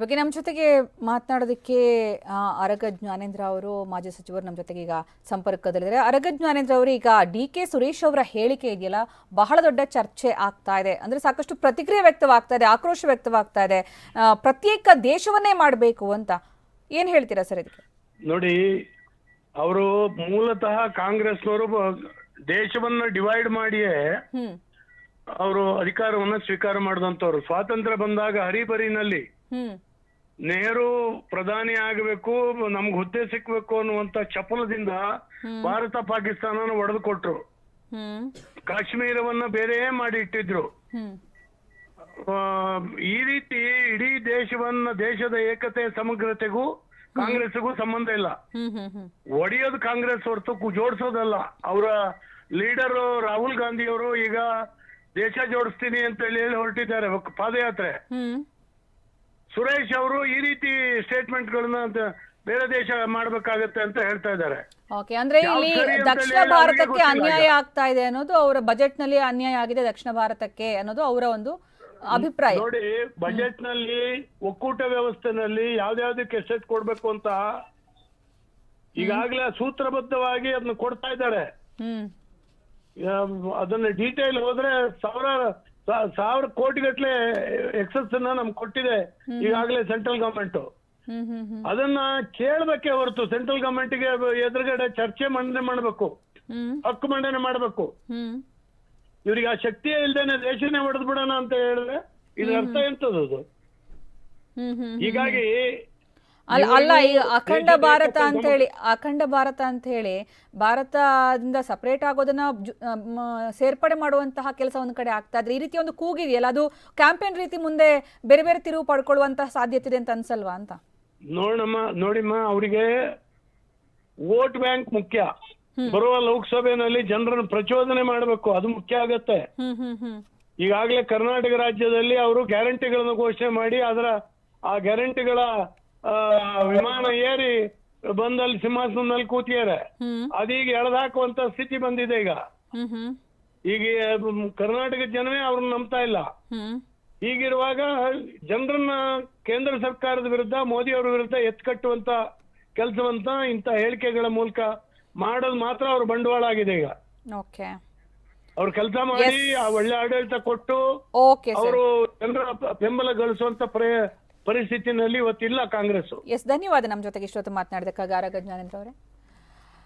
ಬಗ್ಗೆ ನಮ್ಮ ಜೊತೆಗೆ ಮಾತನಾಡೋದಕ್ಕೆ ಅರಗ ಜ್ಞಾನೇಂದ್ರ ಅವರು ಮಾಜಿ ಸಚಿವರು ನಮ್ಮ ಜೊತೆಗೆ ಈಗ ಸಂಪರ್ಕದಲ್ಲಿದ್ದಾರೆ. ಅರಗ ಜ್ಞಾನೇಂದ್ರ ಅವರು, ಈಗ ಡಿ.ಕೆ. ಸುರೇಶ್ ಅವರ ಹೇಳಿಕೆ ಇದೆಯಲ್ಲ, ಬಹಳ ದೊಡ್ಡ ಚರ್ಚೆ ಆಗ್ತಾ ಇದೆ. ಅಂದ್ರೆ ಸಾಕಷ್ಟು ಪ್ರತಿಕ್ರಿಯೆ ವ್ಯಕ್ತವಾಗ್ತಾ ಇದೆ, ಆಕ್ರೋಶ ವ್ಯಕ್ತವಾಗ್ತಾ ಇದೆ. ಪ್ರತ್ಯೇಕ ದೇಶವನ್ನೇ ಮಾಡಬೇಕು ಅಂತ ಏನ್ ಹೇಳ್ತೀರಾ ಸರ್ ಇದಕ್ಕೆ? ನೋಡಿ, ಅವರು ಮೂಲತಃ ಕಾಂಗ್ರೆಸ್ನವರು ದೇಶವನ್ನ ಡಿವೈಡ್ ಮಾಡಿಯೇ ಅವರು ಅಧಿಕಾರವನ್ನ ಸ್ವೀಕಾರ ಮಾಡಿದಂತವ್ರು. ಸ್ವಾತಂತ್ರ್ಯ ಬಂದಾಗ ಹರಿಬರಿನಲ್ಲಿ ನೆಹರು ಪ್ರಧಾನಿ ಆಗಬೇಕು, ನಮ್ಗೆ ಹುದ್ದೆ ಸಿಕ್ಬೇಕು ಅನ್ನುವಂತ ಚಪಲದಿಂದ ಭಾರತ ಪಾಕಿಸ್ತಾನ ಒಡೆದು ಕೊಟ್ರು. ಕಾಶ್ಮೀರವನ್ನ ಬೇರೆ ಮಾಡಿ ಇಟ್ಟಿದ್ರು. ಈ ರೀತಿ ಇಡೀ ದೇಶದ ಏಕತೆ ಸಮಗ್ರತೆಗೂ ಕಾಂಗ್ರೆಸ್ಗೂ ಸಂಬಂಧ ಇಲ್ಲ. ಒಡೆಯೋದು ಕಾಂಗ್ರೆಸ್ ಹೊರತು ಜೋಡಿಸೋದಲ್ಲ. ಅವರ ಲೀಡರ್ ರಾಹುಲ್ ಗಾಂಧಿ ಅವರು ಈಗ ದೇಶ ಜೋಡಿಸ್ತೀನಿ ಅಂತ ಹೇಳಿ ಹೊರಟಿದ್ದಾರೆ ಪಾದಯಾತ್ರೆ. ಸುರೇಶ್ ಅವರು ಈ ರೀತಿ ಸ್ಟೇಟ್ಮೆಂಟ್ ಗಳನ್ನ ಬೇರೆ ದೇಶ ಮಾಡ್ಬೇಕಾಗತ್ತೆ ಅಂತ ಹೇಳ್ತಾ ಇದ್ದಾರೆ. ಅಂದ್ರೆ ಇಲ್ಲಿ ದಕ್ಷಿಣ ಭಾರತಕ್ಕೆ ಅನ್ಯಾಯ ಆಗ್ತಾ ಇದೆ ಅನ್ನೋದು ಅವರ ಬಜೆಟ್ ನಲ್ಲಿ, ಅನ್ಯಾಯ ಆಗಿದೆ ದಕ್ಷಿಣ ಭಾರತಕ್ಕೆ ಅನ್ನೋದು ಅವರ ಒಂದು ಅಭಿಪ್ರಾಯ. ನೋಡಿ, ಬಜೆಟ್ ನಲ್ಲಿ ಒಕ್ಕೂಟ ವ್ಯವಸ್ಥೆನಲ್ಲಿ ಯಾವ್ದಾವ್ದಕ್ಕೆ ಎಷ್ಟೆಷ್ಟು ಕೊಡ್ಬೇಕು ಅಂತ ಈಗಾಗಲೇ ಸೂತ್ರಬದ್ಧವಾಗಿ ಅದನ್ನ ಕೊಡ್ತಾ ಇದ್ದಾರೆ. ಅದನ್ನ ಡೀಟೇಲ್ ಹೋದ್ರೆ ಸಾವಿರ ಕೋಟಿಗಟ್ಲೆ ಎಕ್ಸಸ್ ನಮ್ಗೆ ಕೊಟ್ಟಿದೆ ಈಗಾಗಲೇ ಸೆಂಟ್ರಲ್ ಗವರ್ಮೆಂಟ್. ಅದನ್ನ ಕೇಳಬೇಕೆ ಹೊರತು ಸೆಂಟ್ರಲ್ ಗವರ್ಮೆಂಟ್ ಗೆ ಎದುರುಗಡೆ ಚರ್ಚೆ ಮಂಡನೆ ಮಾಡಬೇಕು, ಹಕ್ಕು ಮಂಡನೆ ಮಾಡಬೇಕು. ಇವ್ರಿಗೆ ಆ ಶಕ್ತಿಯೇ ಇಲ್ದೇನೆ ದೇಶನೇ ಹೊಡೆದ್ ಬಿಡೋಣ ಅಂತ ಹೇಳಿದ್ರೆ ಇದ್ರ ಅರ್ಥ ಎಂತದ್ದು? ಹೀಗಾಗಿ ಅಲ್ಲ, ಈಗ ಅಖಂಡ ಭಾರತ ಅಂತ ಹೇಳಿ ಭಾರತದಿಂದ ಸಪರೇಟ್ ಆಗೋದನ್ನ ಸೇರ್ಪಡೆ ಮಾಡುವಂತಹ ಕೆಲಸ ಒಂದ್ ಕಡೆ ಆಗ್ತಾ ಇದ್ರೆ, ಈ ರೀತಿ ಒಂದು ಕೂಗಿದೆಯಲ್ಲ, ಅದು ಕ್ಯಾಂಪೇನ್ ರೀತಿ ಮುಂದೆ ಬೇರೆ ಬೇರೆ ತಿರುವು ಪಡ್ಕೊಳ್ಳುವಂತಹ ಸಾಧ್ಯತೆ ಇದೆ ಅಂತ ಅನ್ಸಲ್ವಾ ಅಂತ? ನೋಡಿಮ್ಮ, ಅವರಿಗೆ ವೋಟ್ ಬ್ಯಾಂಕ್ ಮುಖ್ಯ. ಬರುವ ಲೋಕಸಭೆಯಲ್ಲಿ ಜನರನ್ನು ಪ್ರಚೋದನೆ ಮಾಡಬೇಕು, ಅದು ಮುಖ್ಯ ಆಗತ್ತೆ. ಈಗಾಗಲೇ ಕರ್ನಾಟಕ ರಾಜ್ಯದಲ್ಲಿ ಅವರು ಗ್ಯಾರಂಟಿಗಳನ್ನು ಘೋಷಣೆ ಮಾಡಿ ಆ ಗ್ಯಾರಂಟಿಗಳ ವಿಮಾನ ಏರಿ ಬಂದಲ್ಲಿ ಸಿಂಹಾಸನದಲ್ಲಿ ಕೂತಿದ್ದಾರೆ. ಅದೀಗ ಎಳೆದಾಕುವಂತ ಸ್ಥಿತಿ ಬಂದಿದೆ. ಈಗ ಕರ್ನಾಟಕ ಜನವೇ ಅವ್ರನ್ನ ನಂಬ್ತಾ ಇಲ್ಲ. ಹೀಗಿರುವಾಗ ಜನರನ್ನ ಕೇಂದ್ರ ಸರ್ಕಾರದ ವಿರುದ್ಧ, ಮೋದಿ ಅವರ ವಿರುದ್ಧ ಎತ್ಕಟ್ಟುವಂತ ಕೆಲಸವಂತ ಇಂತ ಹೇಳಿಕೆಗಳ ಮೂಲಕ ಮಾಡೋದು ಮಾತ್ರ ಅವ್ರ ಬಂಡವಾಳ ಆಗಿದೆ. ಈಗ ಅವ್ರು ಕೆಲಸ ಮಾಡಿ ಒಳ್ಳೆ ಆಡಳಿತ ಕೊಟ್ಟು ಅವರು ಜನರ ಬೆಂಬಲ ಗಳಿಸುವಂತ ಪರಿಸ್ಥಿತಿನಲ್ಲಿ ಇವತ್ತಿಲ್ಲ ಕಾಂಗ್ರೆಸ್. ಧನ್ಯವಾದ ನಮ್ಮ ಜೊತೆಗೆ ಇಷ್ಟೊತ್ತು ಮಾತನಾಡಿದಕ್ಕಾಗಿ ಅರಗ ಜ್ಞಾನೇಂದ್ರ ಅವರೇ.